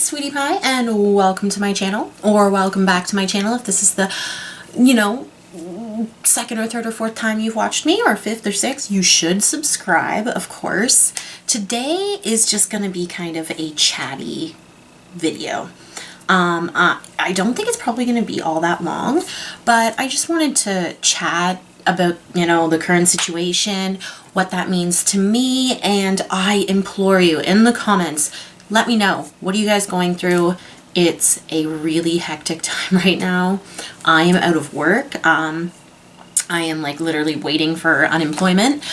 Sweety Pie, and welcome to my channel, or welcome back to my channel if this is the, you know, second or third or fourth time you've watched me, or fifth or sixth. You should subscribe, of course. Today is just going to be kind of a chatty video. I don't think it's probably going to be all that long, but I just wanted to chat about, you know, the current situation, what that means to me, and I implore you in the comments, let me know, what are you guys going through? It's a really hectic time right now. I am out of work. I am like literally waiting for unemployment.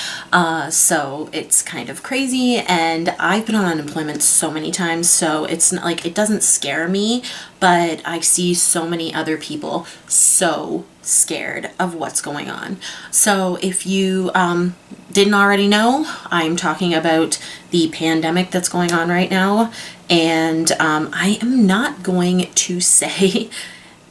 So it's kind of crazy, and I've been on unemployment so many times, so it's not like, it doesn't scare me, but I see so many other people so scared of what's going on. So if you didn't already know, I'm talking about the pandemic that's going on right now, and I am not going to say,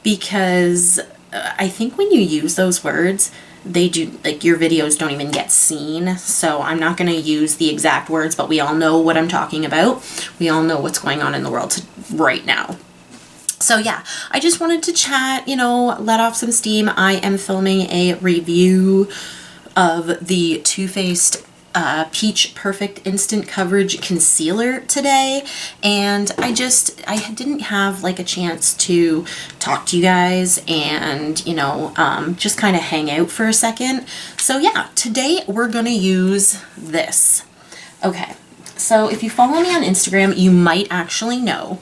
because I think when you use those words, they do, like, your videos don't even get seen. So I'm not going to use the exact words, but we all know what I'm talking about. We all know what's going on in the world right now. So yeah, I just wanted to chat, you know, let off some steam. I am filming a review of the Too Faced Peach Perfect Instant Coverage Concealer today, and I didn't have like a chance to talk to you guys and, you know, just kind of hang out for a second. So yeah, today we're gonna use this. Okay, so if you follow me on Instagram, you might actually know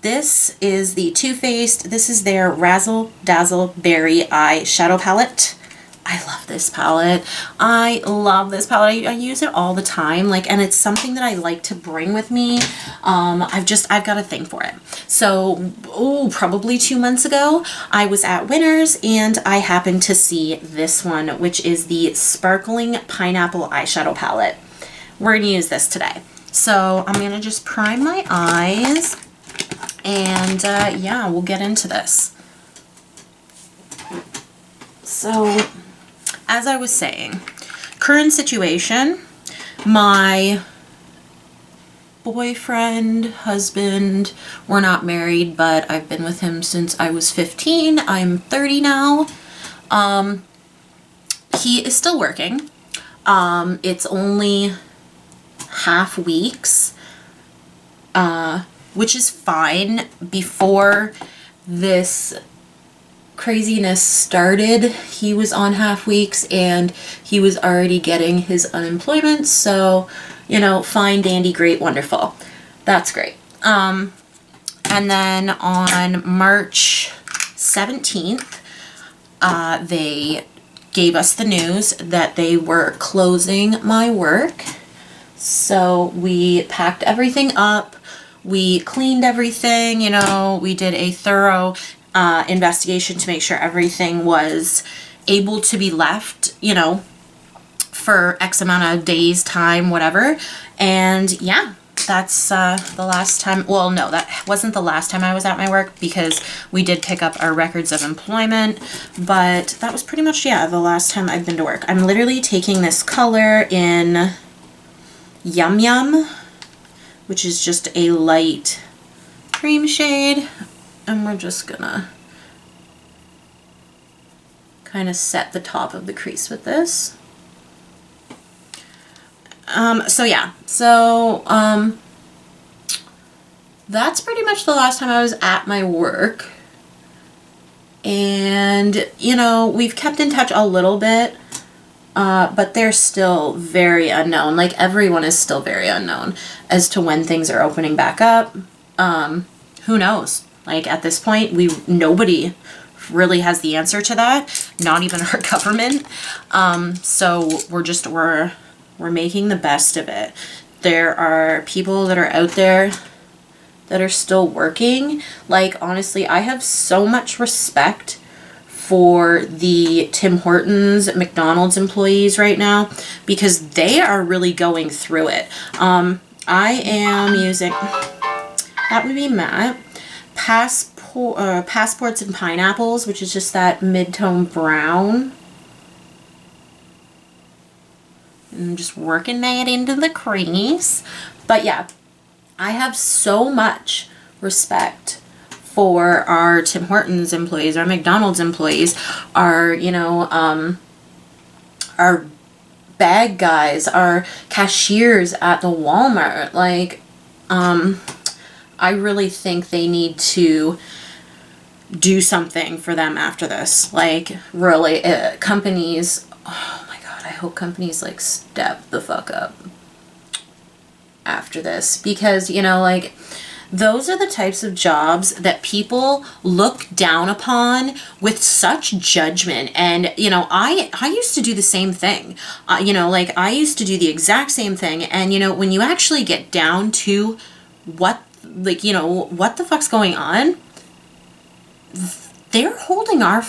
this is the Too Faced. This is their Razzle Dazzle Berry Eyeshadow Palette. I love this palette. I love this palette. I use it all the time, like, and it's something that I like to bring with me. I've got a thing for it. So, probably 2 months ago, I was at Winners and I happened to see this one, which is the Sparkling Pineapple Eyeshadow Palette. We're gonna use this today. So I'm gonna just prime my eyes, and yeah, we'll get into this. So, as I was saying, current situation, my boyfriend, husband, we're not married, but I've been with him since I was 15. I'm 30 now. He is still working. It's only half weeks, which is fine. Before this craziness started, he was on half weeks and he was already getting his unemployment, so, you know, fine, dandy, great, wonderful. That's great. And then on March 17th, they gave us the news that they were closing my work. So we packed everything up, we cleaned everything, you know, we did a thorough investigation to make sure everything was able to be left, you know, for X amount of days, time, whatever. And yeah, that's the last time. Well, no, that wasn't the last time I was at my work, because we did pick up our records of employment, but that was pretty much, yeah, the last time I've been to work. I'm literally taking this color in Yum Yum, which is just a light cream shade. And we're just gonna kind of set the top of the crease with this. So yeah, so that's pretty much the last time I was at my work. And, you know, we've kept in touch a little bit, but they're still very unknown. Like, everyone is still very unknown as to when things are opening back up. Who knows? Like, at this point, nobody really has the answer to that, not even our government. So we're making the best of it. There are people that are out there that are still working. Like, honestly, I have so much respect for the Tim Hortons, McDonald's employees right now, because they are really going through it. I am using, that would be matte, Passports and Pineapples, which is just that mid-tone brown. And I'm just working that into the crease. But yeah, I have so much respect for our Tim Hortons employees, our McDonald's employees, our, you know, our bag guys, our cashiers at the Walmart. Like, I really think they need to do something for them after this. Like, really, companies, oh my God, I hope companies, like, step the fuck up after this. Because, you know, like, those are the types of jobs that people look down upon with such judgment. And, you know, I used to do the same thing. You know, like, I used to do the exact same thing. And, you know, when you actually get down to what, like, you know, what the fuck's going on, they're holding our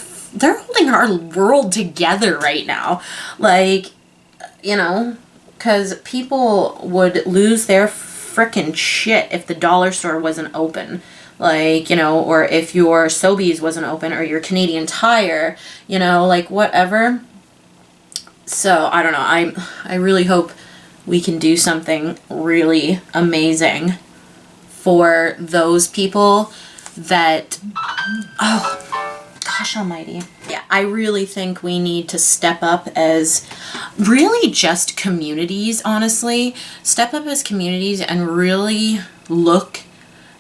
world together right now. Like, you know, because people would lose their frickin' shit if the dollar store wasn't open, like, you know, or if your Sobeys wasn't open, or your Canadian Tire, you know, like, whatever. So I don't know, I really hope we can do something really amazing for those people that, oh gosh almighty. Yeah, I really think we need to step up as really just communities, honestly. Step up as communities and really look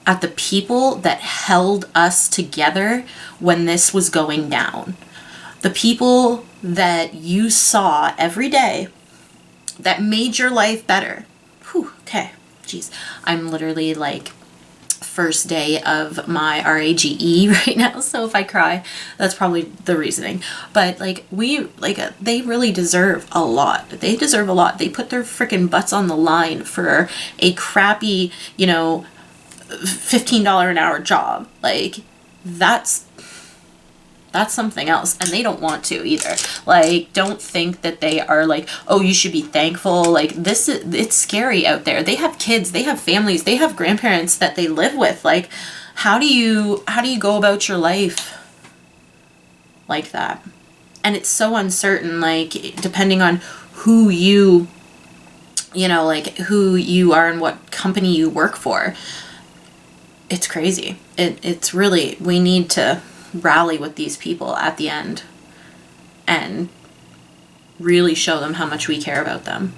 at the people that held us together when this was going down. The people that you saw every day that made your life better. Whew, okay, jeez. I'm literally like first day of my RAGE right now, so if I cry, that's probably the reasoning. But like, they really deserve a lot. They deserve a lot. They put their freaking butts on the line for a crappy, you know, $15 an hour job. Like, that's something else, and they don't want to either. Like, don't think that they are like, oh, you should be thankful. Like, it's scary out there. They have kids, they have families, they have grandparents that they live with. Like, how do you go about your life like that? And it's so uncertain, like, depending on who you know, like, who you are and what company you work for. It's crazy. It's really, we need to rally with these people at the end and really show them how much we care about them.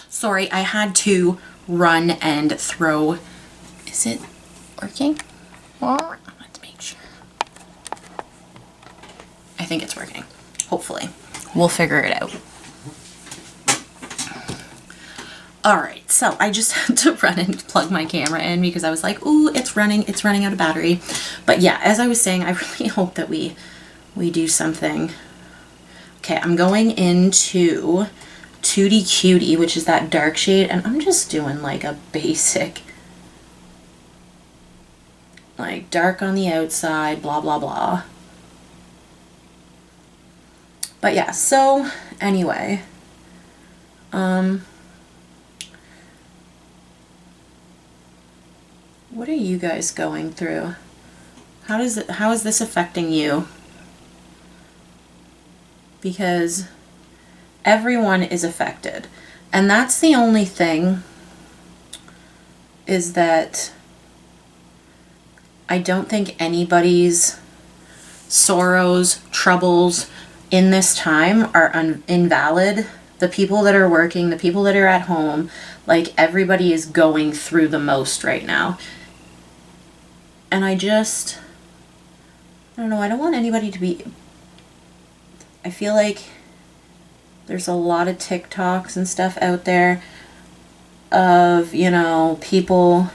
Sorry, I had to run and throw. Is it working? Let's make sure. I think it's working. Hopefully. We'll figure it out. Alright, so I just had to run and plug my camera in because I was like, ooh, it's running out of battery. But yeah, as I was saying, I really hope that we do something. Okay, I'm going into Tutti Cutie, which is that dark shade, and I'm just doing like a basic, like, dark on the outside, blah, blah, blah. But yeah, so anyway, what are you guys going through? How is this affecting you? Because everyone is affected. And that's the only thing, is that I don't think anybody's sorrows, troubles in this time are invalid. The people that are working, the people that are at home, like, everybody is going through the most right now. And I don't know, I don't want anybody to be, I feel like there's a lot of TikToks and stuff out there of, you know, people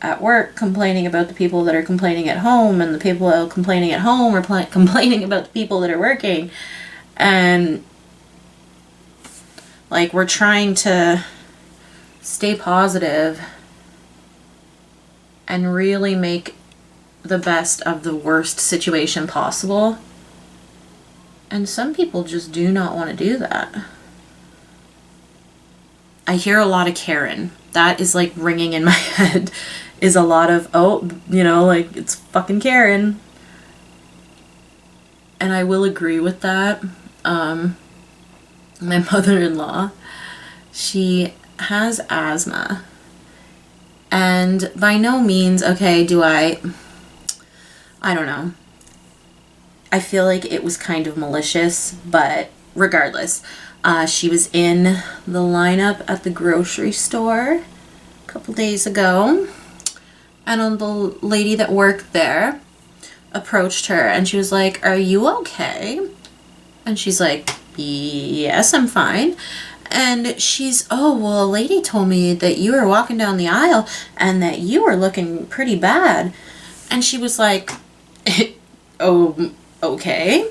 at work complaining about the people that are complaining at home, and the people that are complaining at home are complaining about the people that are working. And, like, we're trying to stay positive and really make the best of the worst situation possible. And some people just do not want to do that. I hear a lot of Karen. That is, like, ringing in my head, is a lot of, oh, you know, like, it's fucking Karen. And I will agree with that. My mother-in-law, she has asthma. And by no means, okay, I don't know. I feel like it was kind of malicious, but regardless, she was in the lineup at the grocery store a couple days ago, and the lady that worked there approached her and she was like, "Are you okay?" And she's like, "Yes, I'm fine." And she's, "Oh, well, a lady told me that you were walking down the aisle and that you were looking pretty bad." And she was like, "Oh, okay."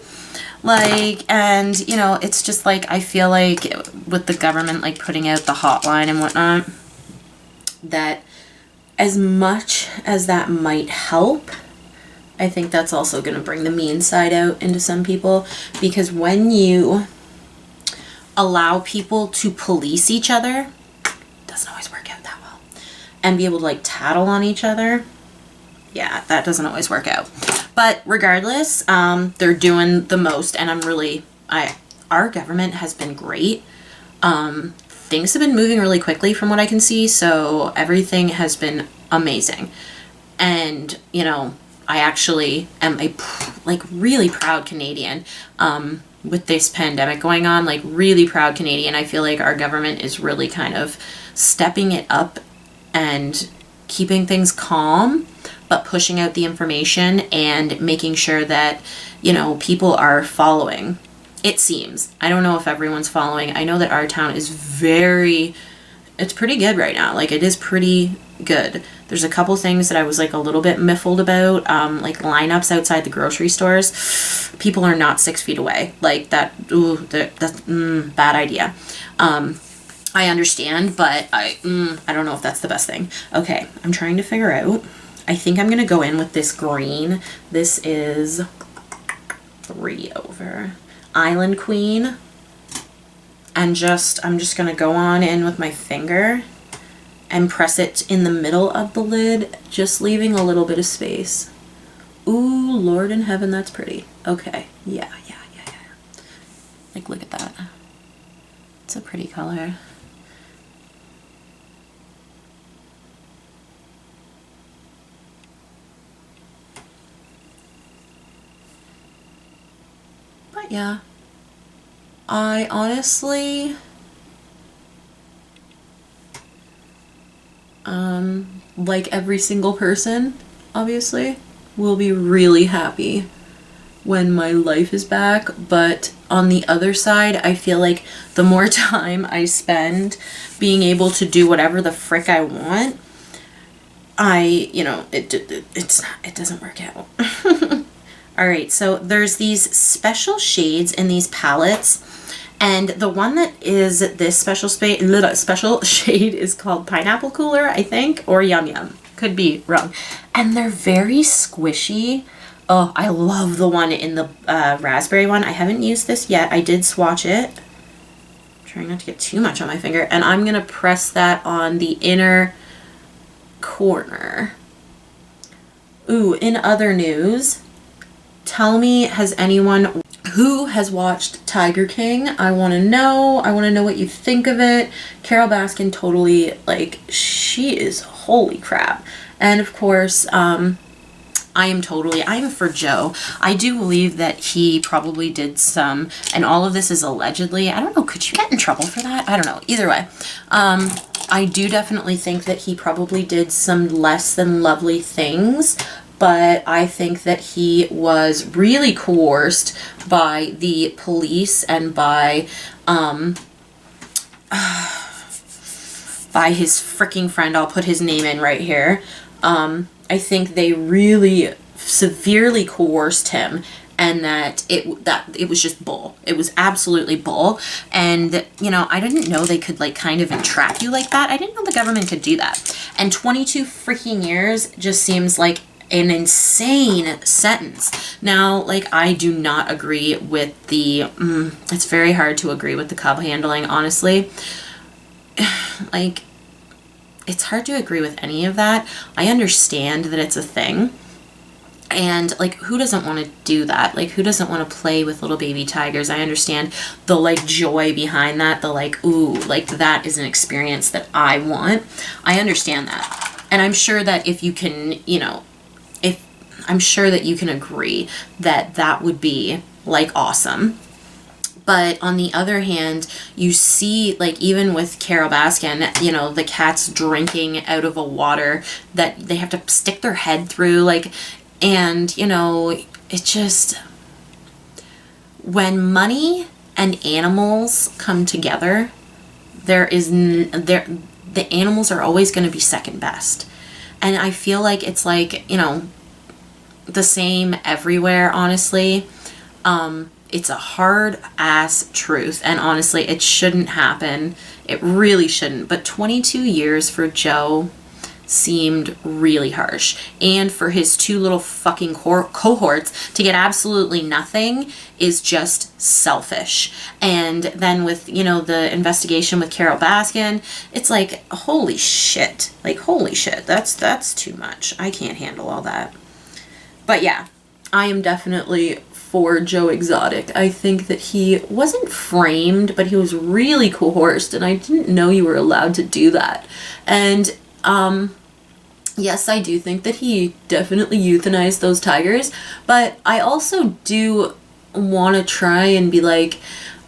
Like, and, you know, it's just like, I feel like with the government, like, putting out the hotline and whatnot, that as much as that might help, I think that's also going to bring the mean side out into some people, because when you allow people to police each other, it doesn't always work out that well, and be able to, like, tattle on each other, yeah, that doesn't always work out. But regardless, they're doing the most, and our government has been great. Things have been moving really quickly from what I can see, so everything has been amazing. And, you know, I actually am a, like, really proud Canadian, with this pandemic going on, like, really proud Canadian. I feel like our government is really kind of stepping it up and keeping things calm, but pushing out the information and making sure that, you know, people are following. It seems. I don't know if everyone's following. I know that our town is it's pretty good right now. Like, it is pretty good. There's a couple things that I was, like, a little bit miffled about, like lineups outside the grocery stores. People are not 6 feet away. Like, that's bad idea. I understand, but I don't know if that's the best thing. Okay, I'm trying to figure out. I think I'm going to go in with this green. This is 3 over. Island Queen. And I'm just going to go on in with my finger and press it in the middle of the lid, just leaving a little bit of space. Ooh, Lord in heaven, that's pretty. Okay, yeah. Like, look at that. It's a pretty color. But yeah, I honestly, like every single person, obviously, will be really happy when my life is back. But on the other side, I feel like the more time I spend being able to do whatever the frick I want, it doesn't work out. All right, so there's these special shades in these palettes, and the one that is this special shade is called Pineapple Cooler, I think, or Yum Yum. Could be wrong. And they're very squishy. Oh, I love the one in the raspberry one. I haven't used this yet. I did swatch it. I'm trying not to get too much on my finger, and I'm gonna press that on the inner corner. Ooh, in other news, tell me, has anyone who has watched Tiger King? I want to know. I want to know what you think of it. Carol Baskin totally, like, she is holy crap. And of course, I'm for Joe. I do believe that he probably did some, and all of this is allegedly. I don't know, could you get in trouble for that? I don't know. Either way, I do definitely think that he probably did some less than lovely things, but I think that he was really coerced by the police and by his freaking friend. I'll put his name in right here. I think they really severely coerced him, and that it was just bull. It was absolutely bull. And, you know, I didn't know they could, like, kind of entrap you like that. I didn't know the government could do that. And 22 freaking years just seems like an insane sentence. Now, like, I do not agree with it's very hard to agree with the cub handling, honestly. Like, it's hard to agree with any of that. I understand that it's a thing. And, like, who doesn't want to do that? Like, who doesn't want to play with little baby tigers? I understand the, like, joy behind that. The, like, ooh, like, that is an experience that I want. I understand that. And I'm sure that if you can, you know, I'm sure that you can agree that that would be like awesome. But on the other hand, you see, like, even with Carole Baskin, you know, the cat's drinking out of a water that they have to stick their head through, like, and, you know, it just, when money and animals come together, the animals are always going to be second best. And I feel like it's like, you know, the same everywhere, honestly. It's a hard ass truth, and honestly, it shouldn't happen. It really shouldn't. But 22 years for Joe seemed really harsh. And for his two little fucking cohorts to get absolutely nothing is just selfish. And then with, you know, the investigation with Carole Baskin, it's like, holy shit. Like, holy shit. That's too much. I can't handle all that. But yeah, I am definitely for Joe Exotic. I think that he wasn't framed, but he was really coerced, and I didn't know you were allowed to do that. And yes, I do think that he definitely euthanized those tigers, but I also do want to try and be like,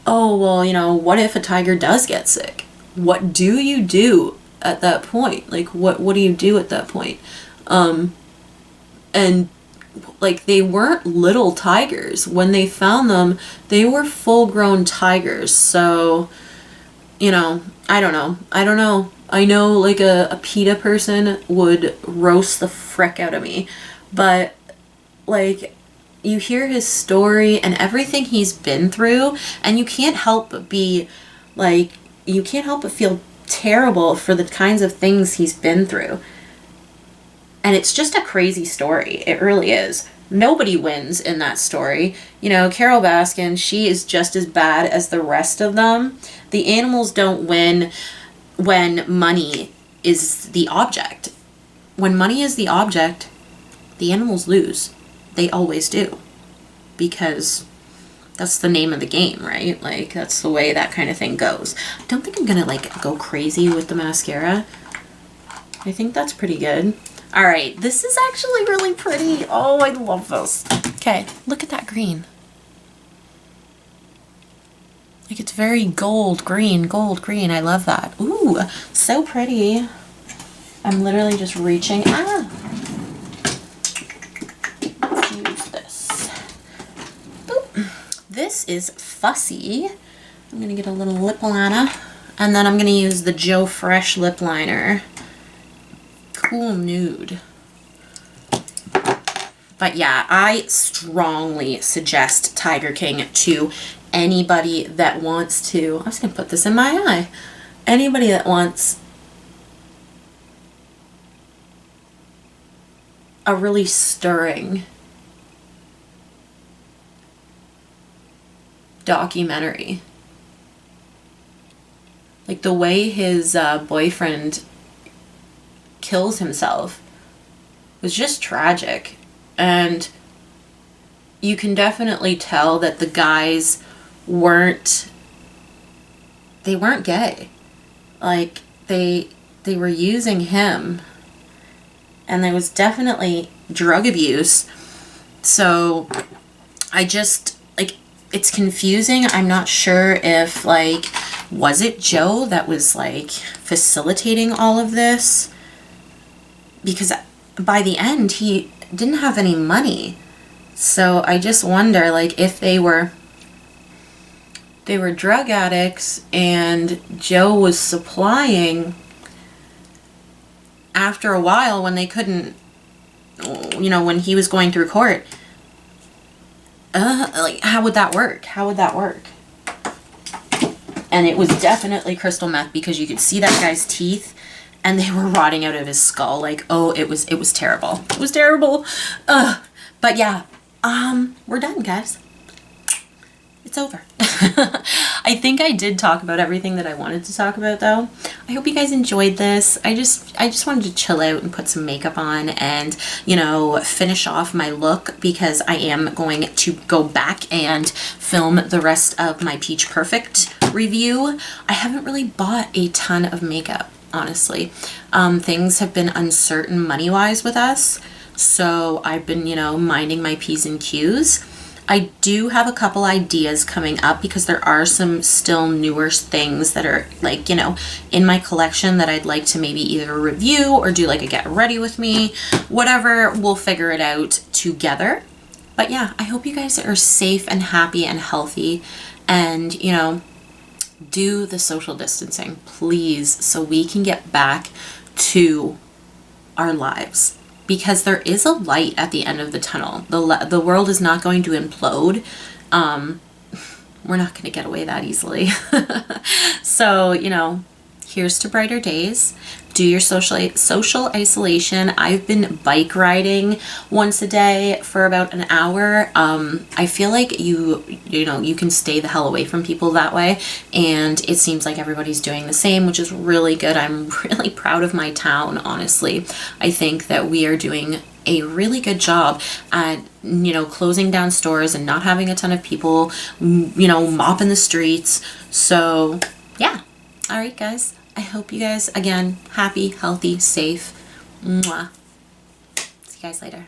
oh, well, you know, what if a tiger does get sick? What do you do at that point? Like, what do you do at that point? And like, they weren't little tigers. When they found them, they were full-grown tigers. So, you know, I don't know. I know, like, a PETA person would roast the frick out of me. But, like, you hear his story and everything he's been through, and you can't help but be, like, you can't help but feel terrible for the kinds of things he's been through. And it's just a crazy story. It really is. Nobody wins in that story. You know, Carole Baskin, she is just as bad as the rest of them. The animals don't win when money is the object. When money is the object, the animals lose. They always do. Because that's the name of the game, right? Like, that's the way that kind of thing goes. I don't think I'm gonna, like, go crazy with the mascara. I think that's pretty good. All right, this is actually really pretty. Oh, I love this. Okay, look at that green. Like, it's very gold green. I love that. Ooh, so pretty. I'm literally just reaching. Let's use this. Boop. This is Fussy. I'm gonna get a little lip liner, and then I'm gonna use the Joe Fresh lip liner. Cool nude. But yeah, I strongly suggest Tiger King to anybody that wants to. I'm just gonna put this in my eye. Anybody that wants a really stirring documentary. Like, the way his boyfriend kills himself was just tragic. And you can definitely tell that the guys weren't gay. Like, they were using him, and there was definitely drug abuse. So I just, like, it's confusing. I'm not sure if, like, was it Joe that was, like, facilitating all of this? Because by the end, he didn't have any money. So I just wonder, like, if they were drug addicts and Joe was supplying, after a while when they couldn't, you know, when he was going through court, like, how would that work? And it was definitely crystal meth, because you could see that guy's teeth and they were rotting out of his skull. Like, oh, it was terrible. It was terrible. But yeah, we're done, guys. It's over. I think I did talk about everything that I wanted to talk about, though. I hope you guys enjoyed this. I just wanted to chill out and put some makeup on and, you know, finish off my look, because I am going to go back and film the rest of my Peach Perfect review. I haven't really bought a ton of makeup. honestly. Things have been uncertain money-wise with us, so I've been, you know, minding my P's and Q's. I do have a couple ideas coming up because there are some still newer things that are like, you know, in my collection that I'd like to maybe either review or do like a get ready with me, whatever, we'll figure it out together. But yeah, I hope you guys are safe and happy and healthy, and, you know, do the social distancing, please, so we can get back to our lives. Because there is a light at the end of the tunnel. The world is not going to implode. We're not going to get away that easily. So, you know, here's to brighter days. Do your social isolation. I've been bike riding once a day for about an hour. I feel like you know, you can stay the hell away from people that way, and it seems like everybody's doing the same, which is really good. I'm really proud of my town, honestly. I think that we are doing a really good job at, you know, closing down stores and not having a ton of people, you know, mopping the streets. So yeah. All right, guys. I hope you guys, again, happy, healthy, safe. Mwah. See you guys later.